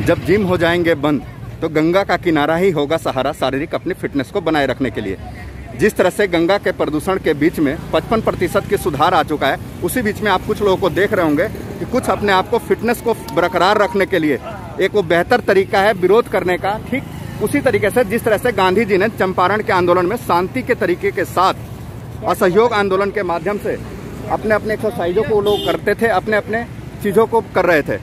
जब जिम हो जाएंगे बंद तो गंगा का किनारा ही होगा सहारा शारीरिक अपनी फिटनेस को बनाए रखने के लिए। जिस तरह से गंगा के प्रदूषण के बीच में 55% की सुधार आ चुका है, उसी बीच में आप कुछ लोगों को देख रहे होंगे कि कुछ अपने आप को फिटनेस को बरकरार रखने के लिए एक वो बेहतर तरीका है विरोध करने का। ठीक उसी तरीके से जिस तरह से गांधी जी ने चंपारण के आंदोलन में शांति के तरीके के साथ असहयोग आंदोलन के माध्यम से अपने अपने एक्सरसाइजों को लोग करते थे, अपने अपने चीज़ों को कर रहे थे।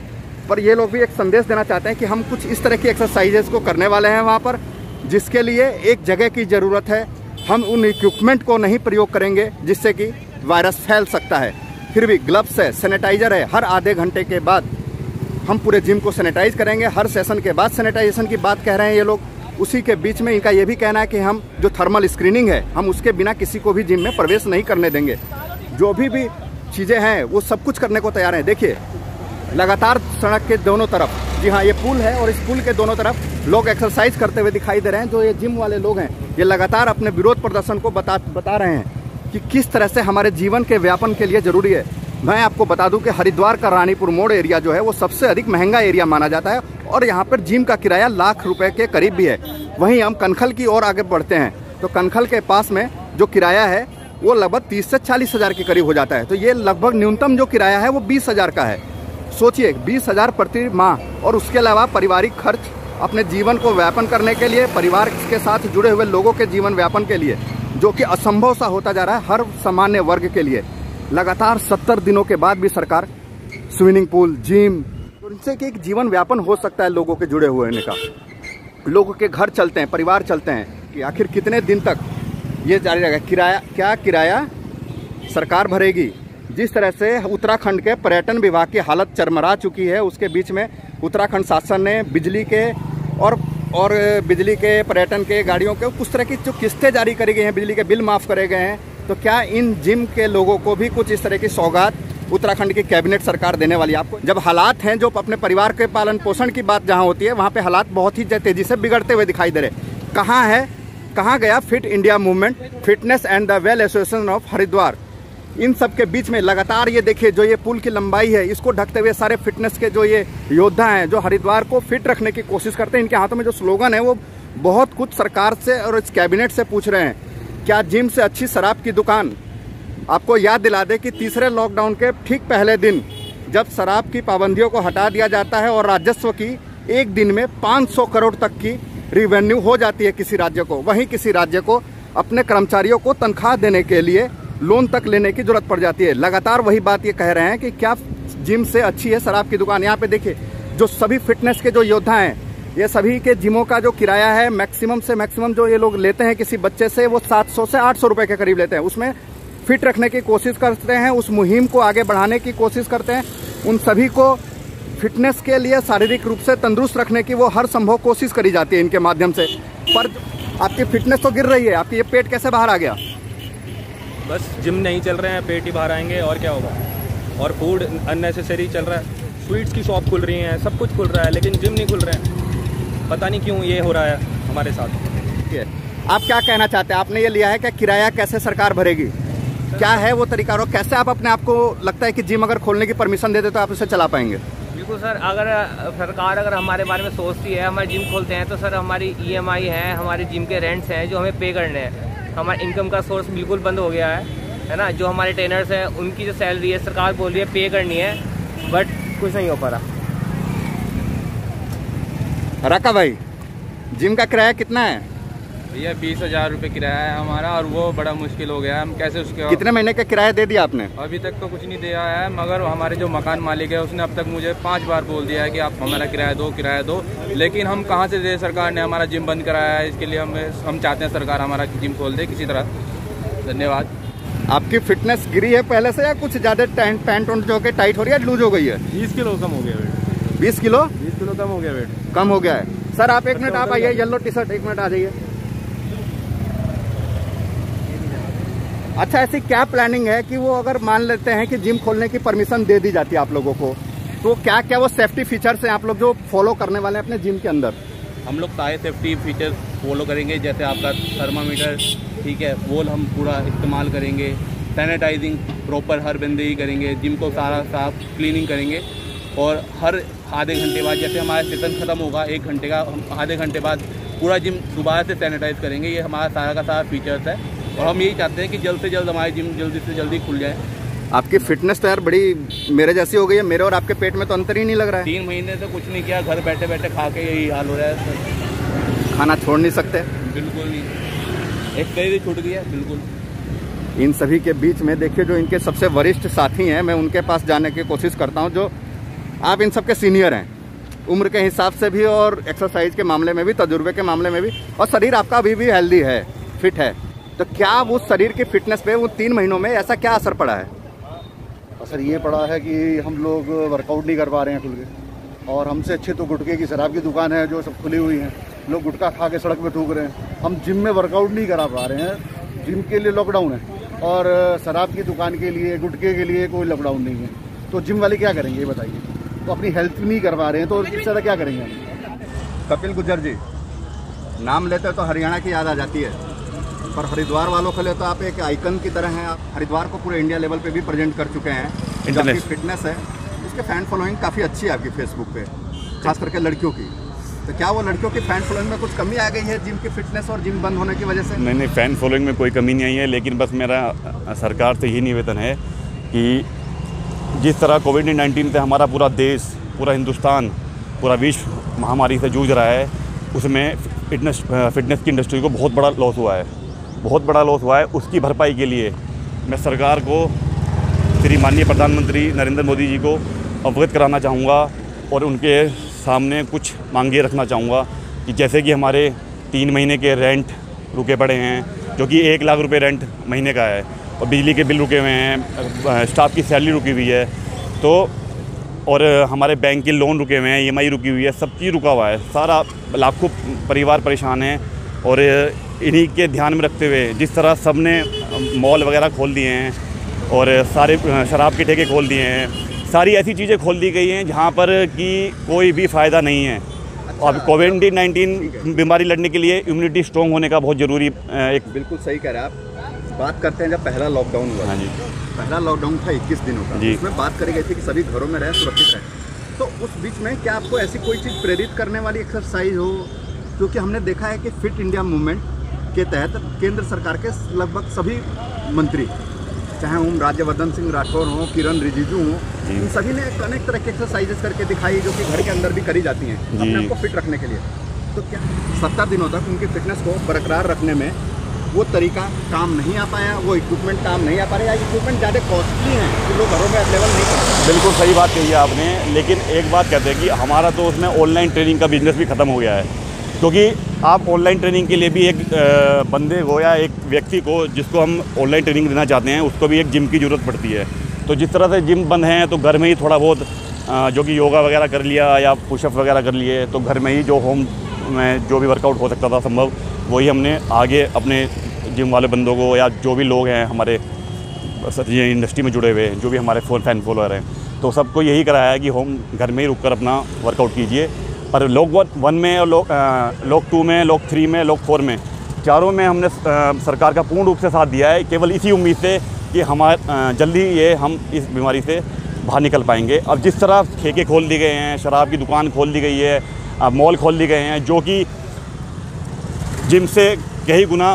पर ये लोग भी एक संदेश देना चाहते हैं कि हम कुछ इस तरह की एक्सरसाइजेस को करने वाले हैं वहाँ पर, जिसके लिए एक जगह की ज़रूरत है। हम उन इक्विपमेंट को नहीं प्रयोग करेंगे जिससे कि वायरस फैल सकता है। फिर भी ग्लव्स है, सैनिटाइजर है, हर आधे घंटे के बाद हम पूरे जिम को सैनिटाइज करेंगे। हर सेशन के बाद सैनिटाइजेशन की बात कह रहे हैं ये लोग। उसी के बीच में इनका ये भी कहना है कि हम जो थर्मल स्क्रीनिंग है, हम उसके बिना किसी को भी जिम में प्रवेश नहीं करने देंगे। जो भी चीज़ें हैं वो सब कुछ करने को तैयार हैं। देखिए लगातार सड़क के दोनों तरफ, जी हाँ ये पुल है और इस पुल के दोनों तरफ लोग एक्सरसाइज करते हुए दिखाई दे रहे हैं। जो ये जिम वाले लोग हैं ये लगातार अपने विरोध प्रदर्शन को बता रहे हैं कि किस तरह से हमारे जीवन के व्यापन के लिए ज़रूरी है। मैं आपको बता दूं कि हरिद्वार का रानीपुर मोड़ एरिया जो है वो सबसे अधिक महंगा एरिया माना जाता है और यहाँ पर जिम का किराया लाख रुपए के करीब भी है। वहीं हम कनखल की ओर आगे बढ़ते हैं तो कनखल के पास में जो किराया है वो लगभग 30 से 40 हज़ार के करीब हो जाता है। तो ये लगभग न्यूनतम जो किराया है वो 20 हज़ार का है। सोचिए 20 हज़ार प्रति माह। और उसके अलावा पारिवारिक खर्च, अपने जीवन को व्यापन करने के लिए, परिवार के साथ जुड़े हुए लोगों के जीवन व्यापन के लिए, जो कि असंभव सा होता जा रहा है हर सामान्य वर्ग के लिए। लगातार 70 दिनों के बाद भी सरकार स्विमिंग पूल, जिम, तो इनसे कि एक जीवन व्यापन हो सकता है लोगों के जुड़े हुए होने का। लोगों के घर चलते हैं, परिवार चलते हैं कि आखिर कितने दिन तक ये जारी रहेगा। किराया, क्या किराया सरकार भरेगी। जिस तरह से उत्तराखंड के पर्यटन विभाग की हालत चरमरा चुकी है, उसके बीच में उत्तराखंड शासन ने बिजली के और बिजली के, पर्यटन के, गाड़ियों के कुछ तरह की जो किस्तें जारी करी गई हैं, बिजली के बिल माफ़ करे गए हैं। तो क्या इन जिम के लोगों को भी कुछ इस तरह की सौगात उत्तराखंड की कैबिनेट सरकार देने वाली है आपको? जब हालात हैं जो अपने परिवार के पालन पोषण की बात जहाँ होती है, वहाँ पे हालात बहुत ही तेज़ी से बिगड़ते हुए दिखाई दे रहे। कहाँ गया fit India movement, fitness and the well association of Haridwar? इन सब के बीच में लगातार ये देखिए जो ये पुल की लंबाई है, इसको ढकते हुए सारे फिटनेस के जो ये योद्धा हैं, जो हरिद्वार को फिट रखने की कोशिश करते हैं, इनके हाथों में जो स्लोगन है वो बहुत कुछ सरकार से और इस कैबिनेट से पूछ रहे हैं। क्या जिम से अच्छी शराब की दुकान? आपको याद दिला दे कि तीसरे लॉकडाउन के ठीक पहले दिन जब शराब की पाबंदियों को हटा दिया जाता है और राजस्व की एक दिन में 500 करोड़ तक की रिवेन्यू हो जाती है किसी राज्य को, वहीं किसी राज्य को अपने कर्मचारियों को तनख्वाह देने के लिए लोन तक लेने की जरूरत पड़ जाती है। लगातार वही बात ये कह रहे हैं कि क्या जिम से अच्छी है शराब की दुकान। यहाँ पे देखिए जो सभी फिटनेस के जो योद्धा हैं, ये सभी के जिमों का जो किराया है मैक्सिमम से मैक्सिमम जो ये लोग लेते हैं किसी बच्चे से, वो 700 से 800 रुपए के करीब लेते हैं। उसमें फिट रखने की कोशिश करते हैं, उस मुहिम को आगे बढ़ाने की कोशिश करते हैं। उन सभी को फिटनेस के लिए, शारीरिक रूप से तंदुरुस्त रखने की वो हर संभव कोशिश करी जाती है इनके माध्यम से। पर आपकी फिटनेस तो गिर रही है। आपकी ये पेट कैसे बाहर आ गया? बस जिम नहीं चल रहे हैं, पेट ही बाहर आएंगे और क्या होगा। और फूड अननेसेसरी चल रहा है, स्वीट्स की शॉप खुल रही हैं, सब कुछ खुल रहा है, लेकिन जिम नहीं खुल रहे हैं। पता नहीं क्यों ये हो रहा है हमारे साथ। आप क्या कहना चाहते हैं? आपने ये लिया है कि किराया कैसे सरकार भरेगी? क्या है वो तरीका और कैसे आप अपने आप को लगता है कि जिम अगर खोलने की परमिशन दे दे तो आप उसे चला पाएंगे? बिल्कुल सर, अगर सरकार अगर हमारे बारे में सोचती है, हमारे जिम खोलते हैं तो सर हमारी EMI है, हमारे जिम के रेंट्स हैं जो हमें पे करने हैं। हमारा इनकम का सोर्स बिल्कुल बंद हो गया है ना। जो हमारे ट्रेनर्स हैं उनकी जो सैलरी है सरकार बोल रही है पे करनी है, बट कुछ नहीं हो पा रहा। रका भाई, जिम का किराया कितना है? भैया 20,000 रुपये किराया है हमारा, और वो बड़ा मुश्किल हो गया है। हम कैसे उसके कितने महीने का किराया दे दिया आपने? अभी तक तो कुछ नहीं दिया है, मगर हमारे जो मकान मालिक है उसने अब तक मुझे 5 बार बोल दिया है कि आप हमारा किराया दो। लेकिन हम कहाँ से दे? सरकार ने हमारा जिम बंद कराया है। इसके लिए हम चाहते हैं सरकार हमारा जिम खोल दे किसी तरह। धन्यवाद। आपकी फिटनेस गिरी है पहले से या कुछ ज़्यादा पैंट जो के टाइट हो रही है, लूज हो गई है? 20 किलो कम हो गया वेट। 20 किलो कम हो गया वेट। कम हो गया है। सर आप 1 मिनट आप आइए, येलो टी शर्ट 1 मिनट आ जाइए। अच्छा, ऐसी क्या प्लानिंग है कि वो अगर मान लेते हैं कि जिम खोलने की परमिशन दे दी जाती है आप लोगों को, तो क्या क्या वो सेफ्टी फीचर्स हैं आप लोग जो फॉलो करने वाले हैं अपने जिम के अंदर? हम लोग सारे सेफ्टी फीचर फॉलो करेंगे, जैसे आपका थर्मामीटर, ठीक है, वो हम पूरा इस्तेमाल करेंगे। सैनिटाइजिंग प्रॉपर हर बंदे ही करेंगे, जिम को सारा साफ क्लीनिंग करेंगे और हर आधे घंटे बाद, जैसे हमारा सेशन ख़त्म होगा 1 घंटे का, हम आधे घंटे बाद पूरा जिम दोबारा से सैनिटाइज करेंगे। ये हमारा सारा का सारा फीचर्स है और हम यही चाहते हैं कि जल्द से जल्द हमारी जिम जल्दी से जल्दी खुल जाए। आपकी फिटनेस तो यार बड़ी मेरे जैसी हो गई है, मेरे और आपके पेट में तो अंतर ही नहीं लग रहा है। 3 महीने से कुछ नहीं किया, घर बैठे बैठे खा के यही हाल हो रहा है सर। खाना छोड़ नहीं सकते? बिल्कुल नहीं, एक कहीं भी छूट गया बिल्कुल। इन सभी के बीच में देखिए जो इनके सबसे वरिष्ठ साथी हैं, मैं उनके पास जाने की कोशिश करता हूं, जो आप इन सबके सीनियर हैं उम्र के हिसाब से भी और एक्सरसाइज के मामले में भी, तजुर्बे के मामले में भी, और शरीर आपका अभी भी हेल्दी है, फिट है। तो क्या वो शरीर की फिटनेस पे वो 3 महीनों में ऐसा क्या असर पड़ा है? असर ये पड़ा है कि हम लोग वर्कआउट नहीं कर पा रहे हैं खुल के, और हमसे अच्छे तो गुटखे की शराब की दुकान है जो सब खुली हुई हैं, लोग गुटखा खा के सड़क पे थूक रहे हैं। हम जिम में वर्कआउट नहीं करा पा रहे हैं, जिम के लिए लॉकडाउन है और शराब की दुकान के लिए, गुटखे के लिए कोई लॉकडाउन नहीं है। तो जिम वाले क्या करेंगे ये बताइए? तो अपनी हेल्थ नहीं करवा रहे हैं तो इससे ज़्यादा क्या करेंगे हम? कपिल गुर्जर जी, नाम लेते तो हरियाणा की याद आ जाती है, पर हरिद्वार वालों के लिए तो आप एक आइकन की तरह हैं। आप हरिद्वार को पूरे इंडिया लेवल पे भी प्रेजेंट कर चुके हैं। आपकी फिटनेस है, इसके फैन फॉलोइंग काफ़ी अच्छी है आपकी फेसबुक पे, खास करके लड़कियों की। तो क्या वो लड़कियों की फैन फॉलोइंग में कुछ कमी आ गई है जिम की फिटनेस और जिम बंद होने की वजह से? नहीं, फैन फॉलोइंग में कोई कमी नहीं आई है, लेकिन बस मेरा सरकार से यही निवेदन है कि जिस तरह कोविड-19 से हमारा पूरा देश, पूरा हिंदुस्तान, पूरा विश्व महामारी से जूझ रहा है, उसमें फिटनेस की इंडस्ट्री को बहुत बड़ा लॉस हुआ है, बहुत बड़ा लॉस हुआ है। उसकी भरपाई के लिए मैं सरकार को, श्री माननीय प्रधानमंत्री नरेंद्र मोदी जी को अवगत कराना चाहूँगा और उनके सामने कुछ मांगे रखना चाहूँगा कि जैसे कि हमारे 3 महीने के रेंट रुके पड़े हैं, जो कि 1 लाख रुपए रेंट महीने का है, और बिजली के बिल रुके हुए हैं, स्टाफ की सैलरी रुकी हुई है, तो और हमारे बैंक के लोन रुके हुए हैं, EMI रुकी हुई है, सब चीज़ रुका हुआ है, सारा लाखों परिवार परेशान हैं। और इन्हीं के ध्यान में रखते हुए जिस तरह सब ने मॉल वगैरह खोल दिए हैं और सारे शराब के ठेके खोल दिए हैं, सारी ऐसी चीज़ें खोल दी गई हैं जहाँ पर कि कोई भी फ़ायदा नहीं है। अब कोविड-19 बीमारी लड़ने के लिए इम्यूनिटी स्ट्रॉन्ग होने का बहुत ज़रूरी एक। बिल्कुल सही कह रहे हैं आप। बात करते हैं जब पहला लॉकडाउन हुआ, हाँ जी, पहला लॉकडाउन था 21 दिनों का, जी, उसमें बात करी गई थी कि सभी घरों में रहें, सुरक्षित रहें। तो उस बीच में क्या आपको ऐसी कोई चीज़ प्रेरित करने वाली एक्सरसाइज हो? क्योंकि हमने देखा है कि फिट इंडिया मूवमेंट के तहत केंद्र सरकार के लगभग सभी मंत्री, चाहे हम राज्यवर्धन सिंह राठौर हों, किरण रिजिजू हों, इन सभी ने अनेक तरह की एक्सरसाइजेस करके दिखाई जो कि घर के अंदर भी करी जाती हैं अपने आप को फिट रखने के लिए। तो क्या 70 दिनों तक उनकी फिटनेस को बरकरार रखने में वो तरीका काम नहीं आ पाया, वो इक्विपमेंट काम नहीं आ पा रहे, या इक्विपमेंट ज़्यादा कॉस्टली हैं कि लोग घरों में अवेलेबल नहीं कर सकते? बिल्कुल सही बात कही है आपने, लेकिन एक बात कहते हैं कि हमारा तो उसमें ऑनलाइन ट्रेनिंग का बिजनेस भी ख़त्म हो गया है, क्योंकि आप ऑनलाइन ट्रेनिंग के लिए भी एक बंदे को या एक व्यक्ति को जिसको हम ऑनलाइन ट्रेनिंग देना चाहते हैं उसको भी एक जिम की ज़रूरत पड़ती है। तो जिस तरह से जिम बंद हैं तो घर में ही थोड़ा बहुत जो कि योगा वगैरह कर लिया या पुशअप वगैरह कर लिए, तो घर में ही जो होम में जो भी वर्कआउट हो सकता था संभव, वही हमने आगे अपने जिम वाले बंदों को या जो भी लोग हैं हमारे ये इंडस्ट्री में जुड़े हुए, जो भी हमारे फैन फॉलोअर हैं, तो सबको यही कराया है कि होम घर में ही रुक कर अपना वर्कआउट कीजिए। और लोक 1 में और लोक 2 में, लोक 3 में, लोक 4 में, चारों में हमने सरकार का पूर्ण रूप से साथ दिया है, केवल इसी उम्मीद से कि जल्दी ये हम इस बीमारी से बाहर निकल पाएंगे। अब जिस तरह ठेके खोल दिए गए हैं, शराब की दुकान खोल दी गई है, मॉल खोल दिए गए हैं, जो कि जिम से कई गुना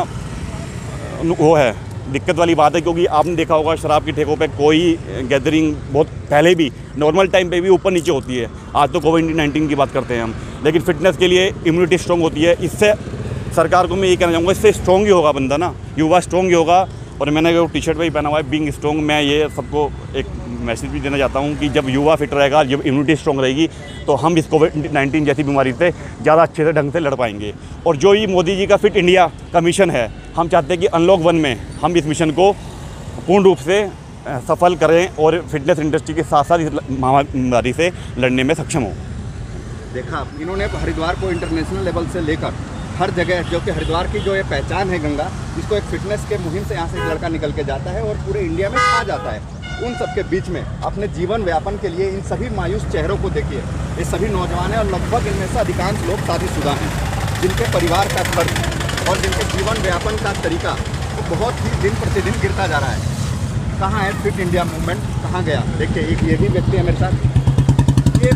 वो है, दिक्कत वाली बात है, क्योंकि आपने देखा होगा शराब की ठेकों पे कोई गैदरिंग बहुत पहले भी नॉर्मल टाइम पे भी ऊपर नीचे होती है। आज तो कोविड-19 की बात करते हैं हम, लेकिन फिटनेस के लिए इम्यूनिटी स्ट्रॉन्ग होती है। इससे सरकार को मैं ये कहना चाहूँगा, इससे स्ट्रॉन्ग ही होगा बंदा ना, युवा स्ट्रॉन्ग ही होगा। और मैंने जो टी-शर्ट भी पहना हुआ है बीइंग स्ट्रॉन्ग, मैं ये सबको एक मैसेज भी देना चाहता हूँ कि जब युवा फिट रहेगा, जब इम्यूनिटी स्ट्रॉन्ग रहेगी, तो हम इस कोविड-19 जैसी बीमारी से ज़्यादा अच्छे से ढंग से लड़ पाएंगे। और जो ये मोदी जी का फिट इंडिया का मिशन है, हम चाहते हैं कि अनलॉक 1 में हम इस मिशन को पूर्ण रूप से सफल करें और फिटनेस इंडस्ट्री के साथ साथ इस महामारी से लड़ने में सक्षम हो। देखा इन्होंने हरिद्वार को इंटरनेशनल लेवल से लेकर हर जगह, जो कि हरिद्वार की जो ये पहचान है गंगा, जिसको एक फिटनेस के मुहिम से यहाँ से एक लड़का निकल के जाता है और पूरे इंडिया में छा जाता है। उन सबके बीच में अपने जीवन व्यापन के लिए इन सभी मायूस चेहरों को देखिए, ये सभी नौजवान हैं और लगभग इनमें से अधिकांश लोग शादीशुदा हैं, जिनके परिवार का खर्च और जिनके जीवन व्यापन का तरीका वो बहुत ही दिन प्रतिदिन गिरता जा रहा है। कहाँ है फिट इंडिया मूवमेंट, कहाँ गया? देखिए एक ये भी व्यक्ति है मेरे साथ। ये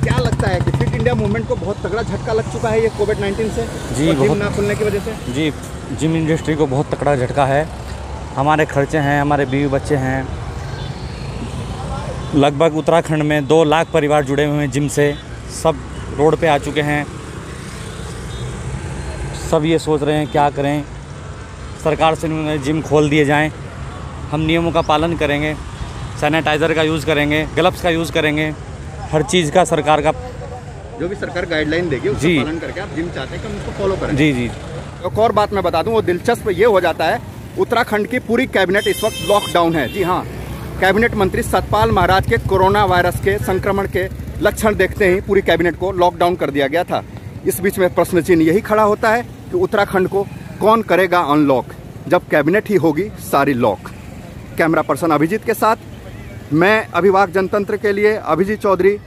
क्या लगता है कि फिट इंडिया मूवमेंट को बहुत तगड़ा झटका लग चुका है ये कोविड-19 से जी, और जिम बहुत ना खुलने की वजह से? जी, जिम इंडस्ट्री को बहुत तगड़ा झटका है। हमारे खर्चे हैं, हमारे बीवी बच्चे हैं। लगभग उत्तराखंड में 2 लाख परिवार जुड़े हुए हैं जिम से। सब रोड पे आ चुके हैं। सब ये सोच रहे हैं क्या करें, सरकार से उन्होंने जिम खोल दिए जाएं। हम नियमों का पालन करेंगे, सैनिटाइज़र का यूज़ करेंगे, ग्लव्स का यूज़ करेंगे, हर चीज़ का सरकार का जो भी सरकार गाइडलाइन देगी उसका जी। पालन करके आप जिम चाहते हैं कि हम उसको फॉलो करें। जी जी। एक और बात मैं बता दूं, वो दिलचस्प ये हो जाता है, उत्तराखंड की पूरी कैबिनेट इस वक्त लॉकडाउन है। जी हाँ, कैबिनेट मंत्री सतपाल महाराज के कोरोना वायरस के संक्रमण के लक्षण देखते ही पूरी कैबिनेट को लॉकडाउन कर दिया गया था। इस बीच में प्रश्न चिन्ह यही खड़ा होता है कि उत्तराखंड को कौन करेगा अनलॉक, जब कैबिनेट ही होगी सारी लॉक। कैमरा पर्सन अभिजीत के साथ मैं अभिवाक जनतंत्र के लिए अभिजीत चौधरी,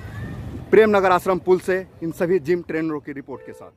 प्रेमनगर आश्रम पुल से इन सभी जिम ट्रेनरों की रिपोर्ट के साथ।